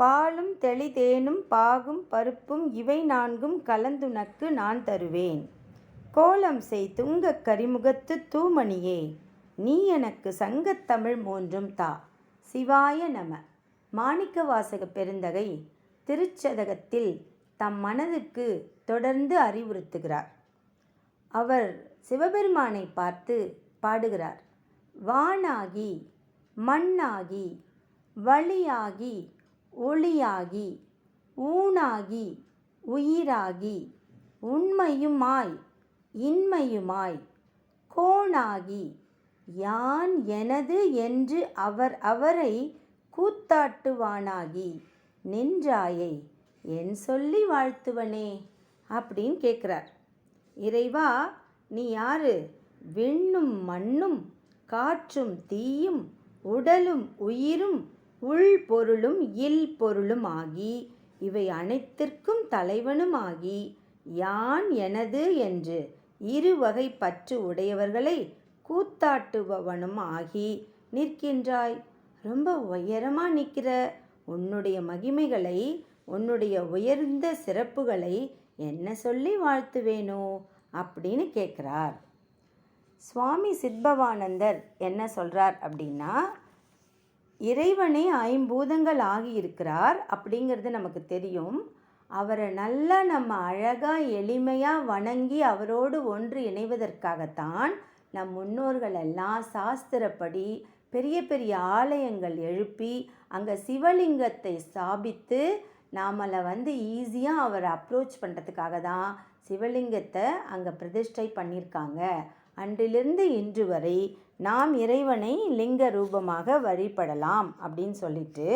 பாலும் தெளிதேனும் பாகும் பருப்பும் இவை நான்கும் கலந்துனக்கு நான் தருவேன். கோலம் செய் துங்கக் கரிமுகத்து தூமணியே, நீ எனக்கு சங்கத்தமிழ் மூன்றும் தா. சிவாய நம. மாணிக்கவாசக பெருந்தகை திருச்சதகத்தில் தம் மனதுக்கு தொடர்ந்து அறிவுறுத்துகிறார். அவர் சிவபெருமானை பார்த்து பாடுகிறார். வானாகி மண்ணாகி வழியாகி ஒளியாகி ஊனாகி உயிராகி உண்மையுமாய் இன்மையுமாய் கோணாகி யான் எனது என்று அவரை கூத்தாட்டுவானாகி நின்றாயை என் சொல்லி வாழ்த்துவனே அப்படின்னு கேட்குறார். இறைவா, நீ யாரு? விண்ணும் மண்ணும் காற்றும் தீயும் உடலும் உயிரும் உள்பொருளும் இல் பொருளும் ஆகி இவை அனைத்திற்கும் தலைவனுமாகி யான் எனது என்று இருவகை பற்று உடையவர்களை கூத்தாட்டுபவனும் ஆகி நிற்கின்றாய். ரொம்ப உயரமாக நிற்கிற. உன்னுடைய மகிமைகளை, உன்னுடைய உயர்ந்த சிறப்புகளை என்ன சொல்லி வாழ்த்துவேனோ அப்படின்னு கேட்குறார். சுவாமி சித்பவானந்தர் என்ன சொல்கிறார் அப்படின்னா, இறைவனே ஐம்பூதங்கள் ஆகியிருக்கிறார் அப்படிங்கிறது நமக்கு தெரியும். அவரை நல்லா நம்ம அழகாக எளிமையாக வணங்கி அவரோடு ஒன்று இணைவதற்காகத்தான் நம் முன்னோர்கள் எல்லாம் சாஸ்திரப்படி பெரிய பெரிய ஆலயங்கள் எழுப்பி அங்கே சிவலிங்கத்தை ஸ்தாபித்து நாமளை ஈஸியாக அவரை அப்ரோச் பண்ணுறதுக்காக தான் சிவலிங்கத்தை அங்கே பிரதிஷ்டை பண்ணியிருக்காங்க. அன்றிலிருந்து இன்று வரை நாம் இறைவனை லிங்க ரூபமாக வழிபடலாம் அப்படின்னு சொல்லிட்டு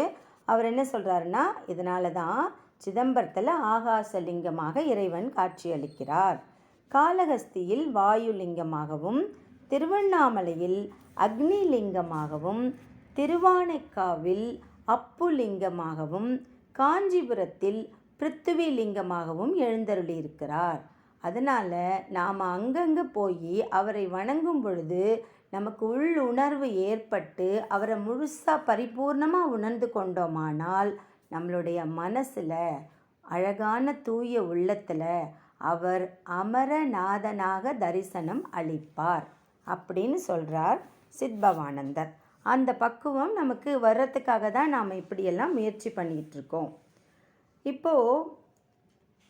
அவர் என்ன சொல்கிறாருன்னா, இதனால தான் சிதம்பரத்தில் ஆகாசலிங்கமாக இறைவன் காட்சியளிக்கிறார். காளஹஸ்தியில் வாயுலிங்கமாகவும், திருவண்ணாமலையில் அக்னிலிங்கமாகவும், திருவானைக்காவில் அப்புலிங்கமாகவும், காஞ்சிபுரத்தில் பிருத்திவிலிங்கமாகவும் எழுந்தருளியிருக்கிறார். அதனால் நாம் அங்கங்கே போய் அவரை வணங்கும் பொழுது நமக்கு உள்ளுணர்வு ஏற்பட்டு அவரை முழுசாக பரிபூர்ணமாக உணர்ந்து கொண்டோமானால் நம்மளுடைய மனசில் அழகான தூய உள்ளத்தில் அவர் அமரநாதனாக தரிசனம் அளிப்பார் அப்படின்னு சொல்கிறார் சித்பவானந்தர். அந்த பக்குவம் நமக்கு வர்றதுக்காக தான் நாம் இப்படியெல்லாம் முயற்சி பண்ணிகிட்ருக்கோம். இப்போது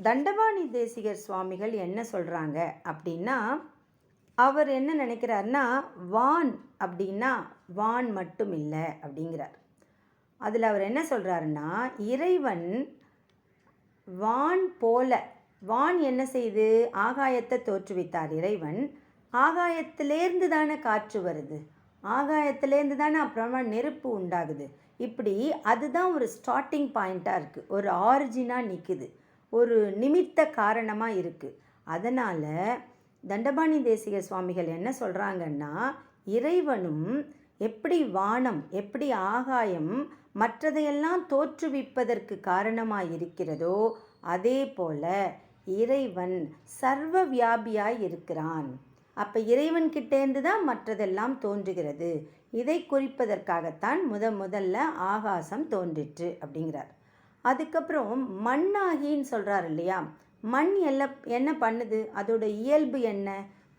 தண்டபாணி தேசிகர் சுவாமிகள் என்ன சொல்கிறாங்க அப்படின்னா, அவர் என்ன நினைக்கிறார்னா, வான் அப்படின்னா வான் மட்டும் இல்லை அப்படிங்கிறார். அதில் அவர் என்ன சொல்கிறாருன்னா, இறைவன் வான் போல, வான் என்ன செய்து ஆகாயத்தை தோற்றுவித்தார். இறைவன் ஆகாயத்திலேருந்து தானே காற்று வருது, ஆகாயத்திலேருந்து தானே அப்புறமா நெருப்பு உண்டாகுது. இப்படி அதுதான் ஒரு ஸ்டார்டிங் பாயிண்ட்டாக இருக்குது, ஒரு ஆரிஜினாக நிற்குது, ஒரு நிமித்த காரணமாக இருக்குது. அதனால் தண்டபாணி தேசிக சுவாமிகள் என்ன சொல்கிறாங்கன்னா, இறைவனும் எப்படி வானம், எப்படி ஆகாயம் மற்றதையெல்லாம் தோற்றுவிப்பதற்கு காரணமாக இருக்கிறதோ அதே போல் இறைவன் சர்வ வியாபியாய் இருக்கிறான். அப்போ இறைவன்கிட்டேருந்து தான் மற்றதெல்லாம் தோன்றுகிறது. இதை குறிப்பதற்காகத்தான் முதல்ல ஆகாசம் தோன்றிற்று அப்படிங்கிறார். அதுக்கப்புறம் மண்ணாகின்னு சொல்கிறார் இல்லையா, மண் என்ன பண்ணுது, அதோட இயல்பு என்ன,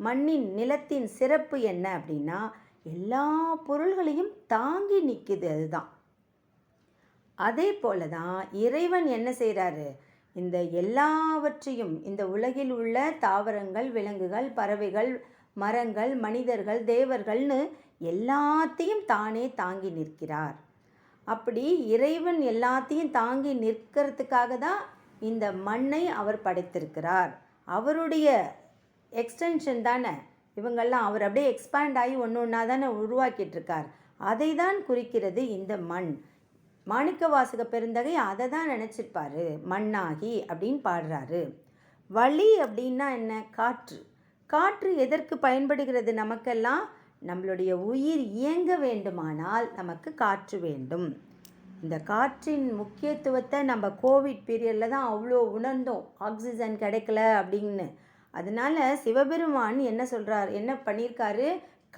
மண்ணின் நிலத்தின் சிறப்பு என்ன அப்படின்னா எல்லா பொருள்களையும் தாங்கி நிற்குது. அதுதான். அதே போல தான் இறைவன் என்ன செய்கிறாரு, இந்த எல்லாவற்றையும், இந்த உலகில் உள்ள தாவரங்கள், விலங்குகள், பறவைகள், மரங்கள், மனிதர்கள், தேவர்கள்னு எல்லாத்தையும் தானே தாங்கி நிற்கிறார். அப்படி இறைவன் எல்லாத்தையும் தாங்கி நிற்கிறதுக்காக தான் இந்த மண்ணை அவர் படைத்திருக்கிறார். அவருடைய எக்ஸ்டென்ஷன் தானே இவங்கெல்லாம். அவர் அப்படியே எக்ஸ்பேண்ட் ஆகி ஒன்று ஒன்றா தானே உருவாக்கிட்டுருக்கார். அதை தான் குறிக்கிறது இந்த மண். மாணிக்கவாசக பெருந்தகை அதை தான் நினச்சிருப்பார், மண்ணாகி அப்படின்னு பாடுறாரு. வழி அப்படின்னா என்ன, காற்று. காற்று எதற்கு பயன்படுகிறது நமக்கெல்லாம், நம்மளுடைய உயிர் இயங்க வேண்டுமானால் நமக்கு காற்று வேண்டும். இந்த காற்றின் முக்கியத்துவத்தை நம்ம கோவிட் பீரியடில் தான் அவ்வளோ உணர்ந்தோம், ஆக்சிஜன் கிடைக்கல அப்படின்னு. அதனால் சிவபெருமான் என்ன சொல்கிறார், என்ன பண்ணியிருக்காரு,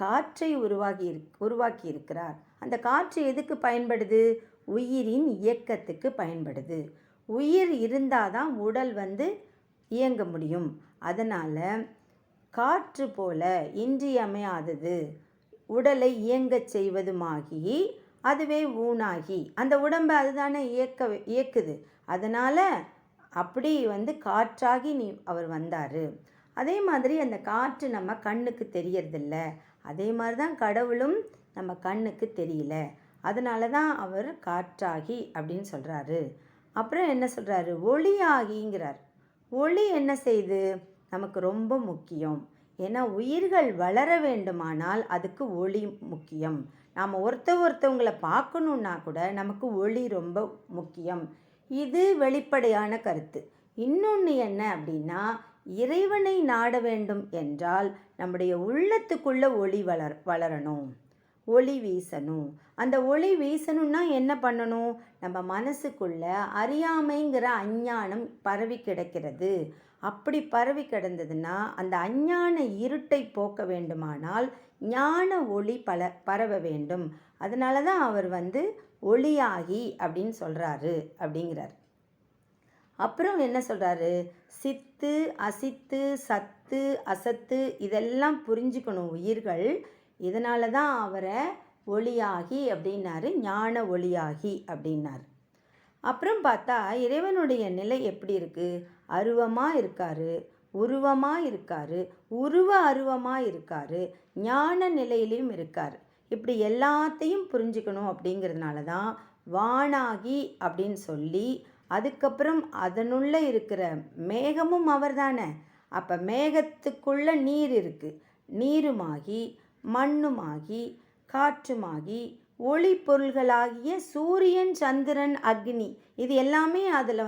காற்றை உருவாக்கி இருக்கிறார். அந்த காற்று எதுக்கு பயன்படுது, உயிரின் இயக்கத்துக்கு பயன்படுது. உயிர் இருந்தால் தான் உடல் இயங்க முடியும். அதனால் காற்று போல இன்றியமையாதது, உடலை இயங்கச் செய்வதுமாகி அதுவே ஊனாகி அந்த உடம்பை அதுதானே இயக்குது. அதனால் அப்படி காற்றாகி அவர் வந்தார். அதே மாதிரி அந்த காற்று நம்ம கண்ணுக்கு தெரியறதில்ல. அதே மாதிரி தான் கடவுளும் நம்ம கண்ணுக்கு தெரியல. அதனால தான் அவர் காற்றாகி அப்படின்னு சொல்கிறாரு. அப்புறம் என்ன சொல்கிறாரு? ஒளியாகிங்கிறார். ஒளி என்ன செய்யுது? நமக்கு ரொம்ப முக்கியம். ஏன்னா உயிர்கள் வளர வேண்டுமானால் அதுக்கு ஒளி முக்கியம். நாம் ஒருத்தவங்களை பார்க்கணுன்னா கூட நமக்கு ஒளி ரொம்ப முக்கியம். இது வெளிப்படையான கருத்து. இன்னொன்று என்ன அப்படின்னா, இறைவனை நாட வேண்டும் என்றால் நம்முடைய உள்ளத்துக்குள்ள ஒளி வளரணும், ஒளி வீசணும். அந்த ஒளி வீசணும்னா என்ன பண்ணணும்? நம்ம மனசுக்குள்ள அறியாமைங்கிற அஞ்ஞானம் பரவி கிடக்கிறது. அப்படி பரவி கிடந்ததுன்னா அந்த அஞ்ஞான இருட்டை போக்க வேண்டுமானால் ஞான ஒளி பரவ வேண்டும். அதனால தான் அவர் ஒளியாகி அப்படின்னு சொல்கிறாரு அப்படிங்கிறார். அப்புறம் என்ன சொல்கிறாரு? சித்து, அசித்து, சத்து, அசத்து இதெல்லாம் புரிஞ்சுக்கணும் உயிர்கள். இதனால தான் அவரை ஒளியாகி அப்படின்னாரு, ஞான ஒளியாகி அப்படின்னார். அப்புறம் பார்த்தா இறைவனுடைய நிலை எப்படி இருக்குது? அருவமாக இருக்கார், உருவமாக இருக்கார், உருவ அருவமாக இருக்கார், ஞான நிலையிலையும் இருக்கார். இப்படி எல்லாத்தையும் புரிஞ்சுக்கணும். அப்படிங்கிறதுனால தான் வானாகி அப்படின்னு சொல்லி, அதுக்கப்புறம் அதனுள்ள இருக்கிற மேகமும் அவர் தானே. அப்போ மேகத்துக்குள்ள நீர் இருக்குது, நீருமாகி மண்ணுமாகி காற்றுமாகி ஒளி பொருள்களாகிய சூரியன், சந்திரன், அக்னி இது எல்லாமே அதில்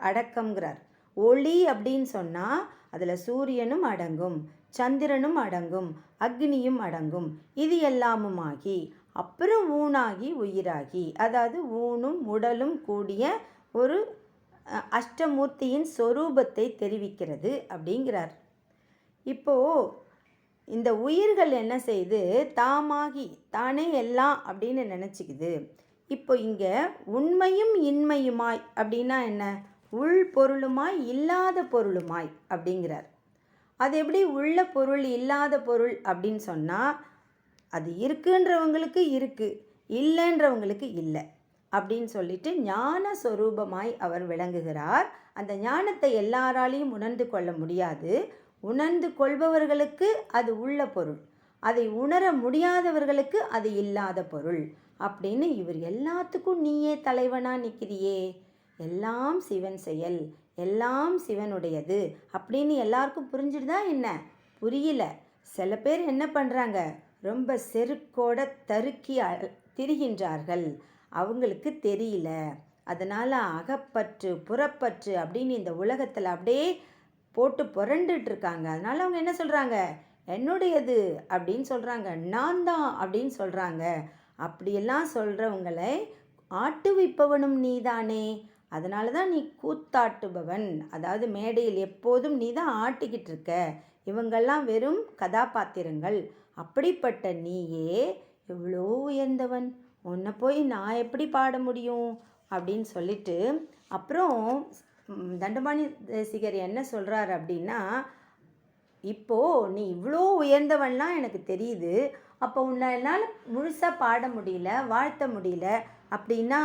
அடக்கம்ங்கிறார். ஒளி அப்படின்னு சொன்னால் அதில் சூரியனும் அடங்கும், சந்திரனும் அடங்கும், அக்னியும் அடங்கும். இது எல்லாமுமாகி அப்புறம் ஊனாகி உயிராகி, அதாவது ஊனும் உடலும் கூடிய ஒரு அஷ்டமூர்த்தியின் சொரூபத்தை தெரிவிக்கிறது அப்படிங்கிறார். இப்போது இந்த உயிர்கள் என்ன செய்யுது? தாமாகி தானே எல்லாம் அப்படின்னு நினச்சிக்குது. இப்போ இங்கே உண்மையும் இன்மையுமாய் அப்படின்னா என்ன? உள் பொருளுமாய் இல்லாத பொருளுமாய் அப்படிங்கிறார். அது எப்படி உள்ள பொருள் இல்லாத பொருள் அப்படின்னு சொன்னால், அது இருக்குன்றவங்களுக்கு இருக்குது, இல்லைன்றவங்களுக்கு இல்லை அப்படின்னு சொல்லிட்டு ஞான சொரூபமாய் அவர் விளங்குகிறார். அந்த ஞானத்தை எல்லாராலையும் உணர்ந்து கொள்ள முடியாது. உணர்ந்து கொள்பவர்களுக்கு அது உள்ள பொருள், அதை உணர முடியாதவர்களுக்கு அது இல்லாத பொருள் அப்படின்னு இவர் எல்லாத்துக்கும் நீயே தலைவனாக நிற்கிறியே, எல்லாம் சிவன் செயல், எல்லாம் சிவனுடையது அப்படின்னு எல்லாருக்கும் புரிஞ்சுடுதா என்ன? புரியல. சில பேர் என்ன பண்ணுறாங்க? ரொம்ப செருக்கோட தருக்கி திரிகின்றார்கள். அவங்களுக்கு தெரியல. அதனால் அகப்பற்று புறப்பற்று அப்படின்னு இந்த உலகத்தில் அப்படியே போட்டு புரண்டுட்ருக்காங்க. அதனால் அவங்க என்ன சொல்கிறாங்க? என்னுடையது அப்படின்னு சொல்கிறாங்க, நான் தான் அப்படின்னு சொல்கிறாங்க. அப்படியெல்லாம் சொல்கிறவங்களை ஆட்டுவிப்பவனும் நீதானே. அதனால தான் நீ கூத்தாட்டுபவன். அதாவது மேடையில் எப்போதும் நீ தான் ஆட்டிக்கிட்டு இருக்க. இவங்கெல்லாம் வெறும் கதாபாத்திரங்கள். அப்படிப்பட்ட நீயே எவ்வளோ உயர்ந்தவன், உன்னை போய் நான் எப்படி பாட முடியும் அப்படின்னு சொல்லிட்டு, அப்புறம் தண்டபாணி தேசிகர் என்ன சொல்கிறார் அப்படின்னா, இப்போது நீ இவ்வளோ உயர்ந்தவன்லாம் எனக்கு தெரியுது, அப்போ உன்னை என்னால் முழுசாக பாட முடியல, வாழ்த்த முடியல அப்படின்னா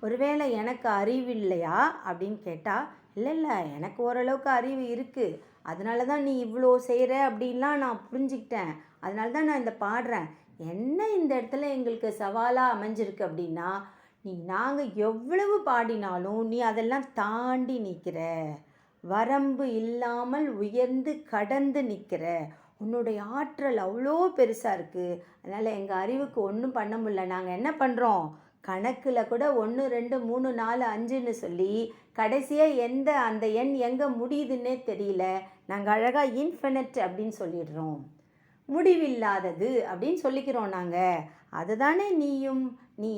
ஒருவேளை எனக்கு அறிவு இல்லையா அப்படின்னு கேட்டால், இல்லை எனக்கு ஓரளவுக்கு அறிவு இருக்குது, அதனால தான் நீ இவ்வளோ செய்கிற அப்படின்லாம் நான் புரிஞ்சுக்கிட்டேன், அதனால தான் நான் இந்த பாடுறேன். என்ன இந்த இடத்துல எங்களுக்கு சவாலாக அமைஞ்சிருக்கு அப்படின்னா, நாங்கள் எவ்வளவு பாடினாலும் நீ அதெல்லாம் தாண்டி நிற்கிற, வரம்பு இல்லாமல் உயர்ந்து கடந்து நிற்கிற, உன்னுடைய ஆற்றல் அவ்வளோ பெருசாக இருக்குது. அதனால் எங்கள் அறிவுக்கு ஒன்றும் பண்ண முடியல. நாங்கள் என்ன பண்ணுறோம்? கணக்கில் கூட 1 2 3 4 5ன்னு சொல்லி கடைசியாக அந்த எண் எங்கே முடியுதுன்னே தெரியல. நாங்கள் அழகாக இன்ஃபினிட் அப்படின்னு சொல்லிடுறோம், முடிவில்லாதது அப்படின்னு சொல்லிக்கிறோம் நாங்கள். அதுதானே நீயும். நீ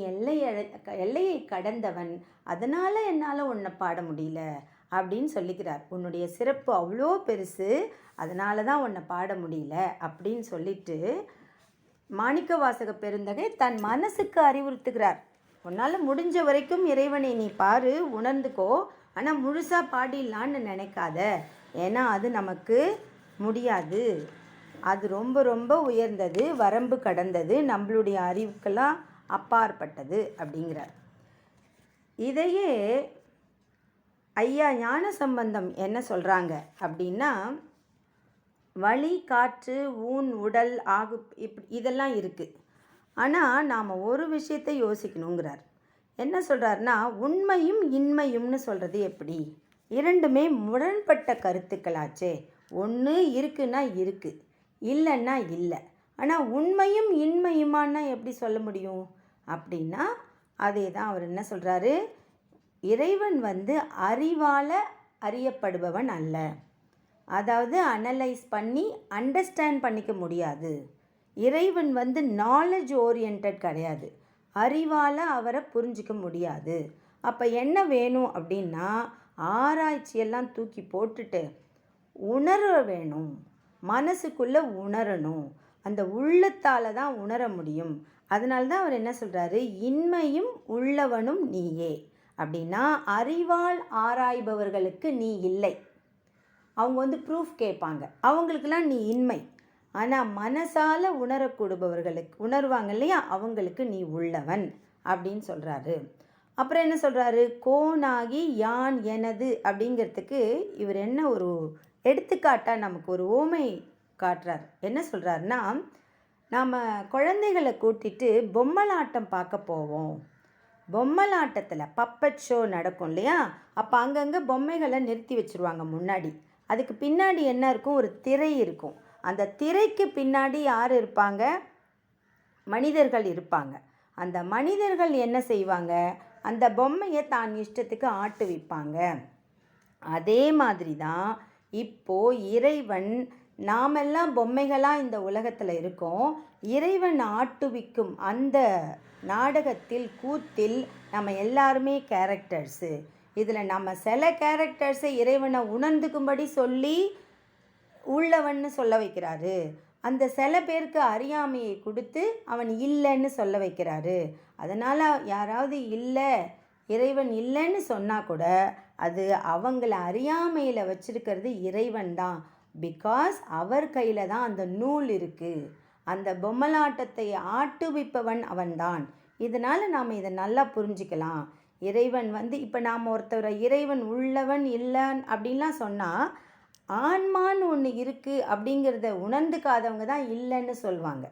எல்லையை கடந்தவன், அதனால் என்னால் உன்னை பாட முடியல அப்படின்னு சொல்லிக்கிறார். உன்னுடைய சிறப்பு அவ்வளோ பெருசு, அதனால தான் உன்னை பாட முடியல அப்படின்னு சொல்லிட்டு மாணிக்கவாசக பெருந்தகை தன் மனசுக்கு அறிவுறுத்துகிறார். உன்னால் முடிஞ்ச வரைக்கும் இறைவனை நீ பாரு, உணர்ந்துக்கோ. ஆனால் முழுசாக பாடிடலான்னு நினைக்காத. ஏன்னா அது நமக்கு முடியாது. அது ரொம்ப ரொம்ப உயர்ந்தது, வரம்பு கடந்தது, நம்மளுடைய அறிவுக்கெல்லாம் அப்பாற்பட்டது அப்படிங்கிறார். இதையே ஐயா ஞானசம்பந்தம் என்ன சொல்கிறாங்க அப்படின்னா, வழி, காற்று, ஊன், உடல், ஆகு இதெல்லாம் இருக்குது. ஆனால் நாம் ஒரு விஷயத்தை யோசிக்கணுங்கிறார். என்ன சொல்கிறாருன்னா, உண்மையும் இன்மையும்னு சொல்கிறது எப்படி? இரண்டுமே முரண்பட்ட கருத்துக்களாச்சே. ஒன்று இருக்குன்னா இருக்குது, இல்லைன்னா இல்லை. ஆனால் உண்மையும் இன்மையுமானா எப்படி சொல்ல முடியும் அப்படின்னா, அதே தான் அவர் என்ன சொல்கிறாரு, இறைவன் அறிவால் அறியப்படுபவன் அல்ல. அதாவது அனலைஸ் பண்ணி அண்டர்ஸ்டாண்ட் பண்ணிக்க முடியாது. இறைவன் நாலேஜ் ஓரியன்ட் கிடையாது. அறிவால் அவரை புரிஞ்சிக்க முடியாது. அப்போ என்ன வேணும் அப்படின்னா, ஆராய்ச்சியெல்லாம் தூக்கி போட்டுட்டு உணர வேணும். மனசுக்குள்ளே உணரணும். அந்த உள்ளத்தால் தான் உணர முடியும். அதனால தான் அவர் என்ன சொல்கிறாரு, இன்மையும் உள்ளவனும் நீயே அப்படின்னா, அறிவால் ஆராய்பவர்களுக்கு நீ இல்லை. அவங்க ப்ரூஃப் கேட்பாங்க, அவங்களுக்கெல்லாம் நீ இன்மை. ஆனால் மனசால் உணரக்கூடுபவர்களுக்கு, உணர்வாங்க இல்லையா, அவங்களுக்கு நீ உள்ளவன் அப்படின்னு சொல்கிறாரு. அப்புறம் என்ன சொல்கிறாரு, கோனாகி யான் எனது அப்படிங்கிறதுக்கு இவர் என்ன ஒரு எடுத்துக்காட்டாக நமக்கு ஒரு ஓமை காட்டுறார். என்ன சொல்கிறாருன்னா, நாம் குழந்தைகளை கூட்டிகிட்டு பொம்மலாட்டம் பார்க்க போவோம். பொம்மலாட்டத்தில் பப்பட் ஷோ நடக்கும் இல்லையா, அப்போ அங்கங்கே பொம்மைகளை நிறுத்தி வச்சுருவாங்க முன்னாடி. அதுக்கு பின்னாடி என்ன இருக்கும், ஒரு திரை இருக்கும். அந்த திரைக்கு பின்னாடி யார் இருப்பாங்க, மனிதர்கள் இருப்பாங்க. அந்த மனிதர்கள் என்ன செய்வாங்க, அந்த பொம்மையை தான் இஷ்டத்துக்கு ஆட்டுவிப்பாங்க. அதே மாதிரி தான் இப்போது இறைவன், நாமெல்லாம் பொம்மைகளாக இந்த உலகத்தில் இருக்கோம். இறைவன் ஆட்டுவிக்கும் அந்த நாடகத்தில், கூத்தில் நம்ம எல்லாருமே கேரக்டர்ஸு. இதில் நம்ம சில கேரக்டர்ஸை இறைவனை உணர்ந்துக்கும்படி சொல்லி உள்ளவன்னு சொல்ல வைக்கிறாரு. அந்த சில பேருக்கு அறியாமையை கொடுத்து அவன் இல்லைன்னு சொல்ல வைக்கிறாரு. அதனால் யாராவது இல்லை, இறைவன் இல்லைன்னு சொன்னால் கூட அது அவங்கள அறியாமையில் வச்சிருக்கிறது இறைவன் தான். பிகாஸ் அவர் கையில் தான் அந்த நூல் இருக்குது. அந்த பொம்மலாட்டத்தை ஆட்டுவிப்பவன் அவன்தான். இதனால் நாம் இதை நல்லா புரிஞ்சிக்கலாம். இறைவன் இப்போ நாம் ஒருத்தரை இறைவன் உள்ளவன் இல்லைன்னு அப்படின்லாம் சொன்னால், ஆன்மான்னு ஒன்று இருக்குது அப்படிங்கிறத உணர்ந்துக்காதவங்க தான் இல்லைன்னு சொல்லுவாங்க.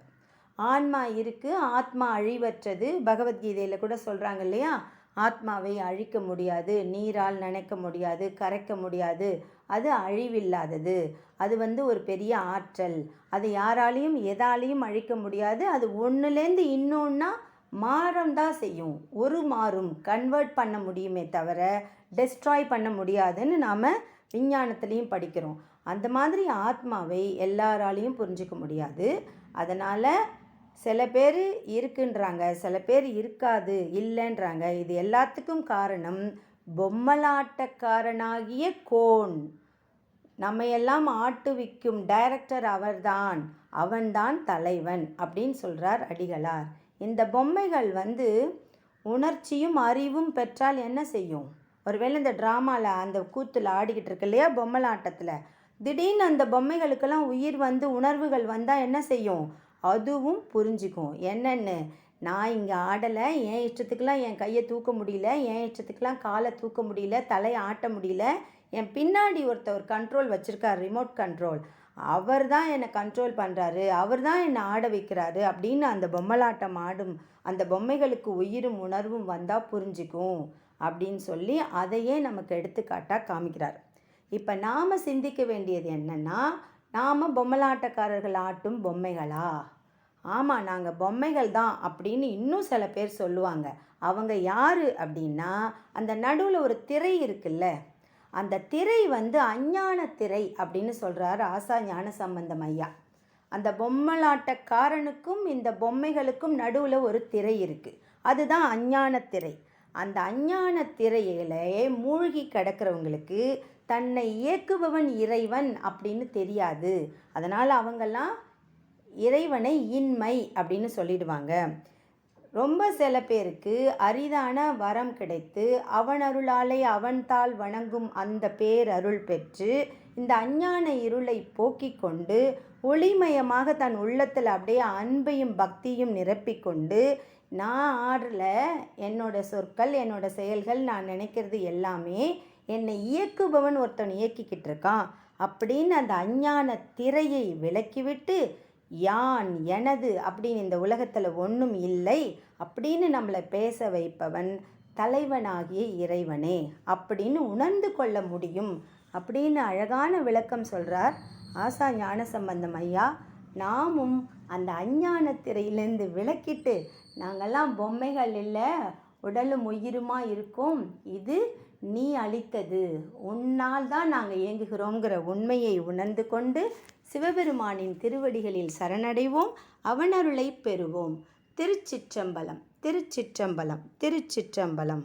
ஆன்மா இருக்குது, ஆத்மா அழிவற்றது. பகவத்கீதையில் கூட சொல்கிறாங்க இல்லையா, ஆத்மாவை அழிக்க முடியாது, நீரால் நனைக்க முடியாது, கரைக்க முடியாது, அது அழிவில்லாதது. அது ஒரு பெரிய ஆற்றல், அது யாராலையும் எதாலையும் அழிக்க முடியாது. அது ஒன்றுலேருந்து இன்னொன்னா மாறம்தான் செய்யும். ஒரு மாறும் கன்வெர்ட் பண்ண முடியுமே தவிர டெஸ்ட்ராய் பண்ண முடியாதுன்னு நாம் விஞ்ஞானத்துலேயும் படிக்கிறோம். அந்த மாதிரி ஆத்மாவை எல்லாராலையும் புரிஞ்சிக்க முடியாது. அதனால் சில பேர் இருக்குன்றாங்க, சில பேர் இருக்காது, இல்லைன்றாங்க. இது எல்லாத்துக்கும் காரணம் பொம்மலாட்டக்காரனாகிய கோன். நம்மையெல்லாம் ஆட்டுவிக்கும் டைரக்டர் அவர்தான், அவன்தான் தலைவன் அப்படின்னு சொல்கிறார் அடிகளார். இந்த பொம்மைகள் உணர்ச்சியும் அறிவும் பெற்றால் என்ன செய்யும்? ஒருவேளை இந்த ட்ராமாவில், அந்த கூத்தில் ஆடிக்கிட்டு இருக்கு இல்லையா, பொம்மலாட்டத்தில் திடீர்னு அந்த பொம்மைகளுக்கெல்லாம் உயிர் உணர்வுகள் வந்தால் என்ன செய்யும்? அதுவும் புரிஞ்சுக்கும் என்னென்னு. நான் இங்கே ஆடலை, என் இஷ்டத்துக்கெலாம் என் கையை தூக்க முடியல, என் இஷ்டத்துக்கெலாம் காலை தூக்க முடியல, தலையை ஆட்ட முடியல. என் பின்னாடி ஒருத்தர் கண்ட்ரோல் வச்சுருக்கார், ரிமோட் கண்ட்ரோல். அவர் தான் என்னை கண்ட்ரோல் பண்ணுறாரு, அவர் தான் என்னை ஆட வைக்கிறாரு அப்படின்னு அந்த பொம்மலாட்டம் ஆடும் அந்த பொம்மைகளுக்கு உயிரும் உணர்வும் வந்தால் புரிஞ்சிக்கும் அப்படின்னு சொல்லி அதையே நமக்கு எடுத்துக்காட்டாக காமிக்கிறார். இப்போ நாம் சிந்திக்க வேண்டியது என்னென்னா, நாம் பொம்மலாட்டக்காரர்கள் ஆட்டும் பொம்மைகளா? ஆமாம், நாங்கள் பொம்மைகள் தான் அப்படின்னு இன்னும் சில பேர் சொல்லுவாங்க. அவங்க யார் அப்படின்னா, அந்த நடுவில் ஒரு திரை இருக்குல்ல, அந்த திரை அஞ்ஞான திரை அப்படின்னு சொல்கிறார் ஆசா ஞானசம்பந்தம் ஐயா. அந்த பொம்மலாட்டக்காரனுக்கும் இந்த பொம்மைகளுக்கும் நடுவில் ஒரு திரை இருக்குது, அதுதான் அஞ்ஞான திரை. அந்த அஞ்ஞான திரையிலே மூழ்கி கிடக்கிறவங்களுக்கு தன்னை இயக்குபவன் இறைவன் அப்படின்னு தெரியாது. அதனால் அவங்கெல்லாம் இறைவனை இன்மை அப்படின்னு சொல்லிடுவாங்க. ரொம்ப சில பேருக்கு அரிதான வரம் கிடைத்து அவனருளாலே அவன்தாள் வணங்கும் அந்த பேரருள் பெற்று இந்த அஞ்ஞான இருளை போக்கிக் கொண்டு ஒளிமயமாக தன் உள்ளத்தில் அப்படியே அன்பையும் பக்தியும் நிரப்பிக்கொண்டு நான் ஆடல, என்னோட சொற்கள் என்னோட செயல்கள் நான் நினைக்கிறது எல்லாமே என்னை இயக்குபவன் ஒருத்தன் இயக்கிக்கிட்டு இருக்கான் அப்படின்னு அந்த அஞ்ஞான திரையை விலக்கிவிட்டு யான் எனது அப்படின்னு இந்த உலகத்தில் ஒன்றும் இல்லை அப்படின்னு நம்மளை பேச வைப்பவன் தலைவனாகிய இறைவனே அப்படின்னு உணர்ந்து கொள்ள முடியும் அப்படின்னு அழகான விளக்கம் சொல்கிறார் ஆசா ஞானசம்பந்தம் ஐயா. நாமும் அந்த அஞ்ஞான திரையிலேருந்து விளக்கிட்டு நாங்கள்லாம் பொம்மைகள் இல்லை, உடலும் உயிருமா இருக்கோம், இது நீ அளித்தது, உன்னால் தான் நாங்கள் இயங்குகிறோங்கிற உண்மையை உணர்ந்து கொண்டு சிவபெருமானின் திருவடிகளில் சரணடைவோம், அவனருளை பெறுவோம். திருச்சிற்றம்பலம், திருச்சிற்றம்பலம், திருச்சிற்றம்பலம்.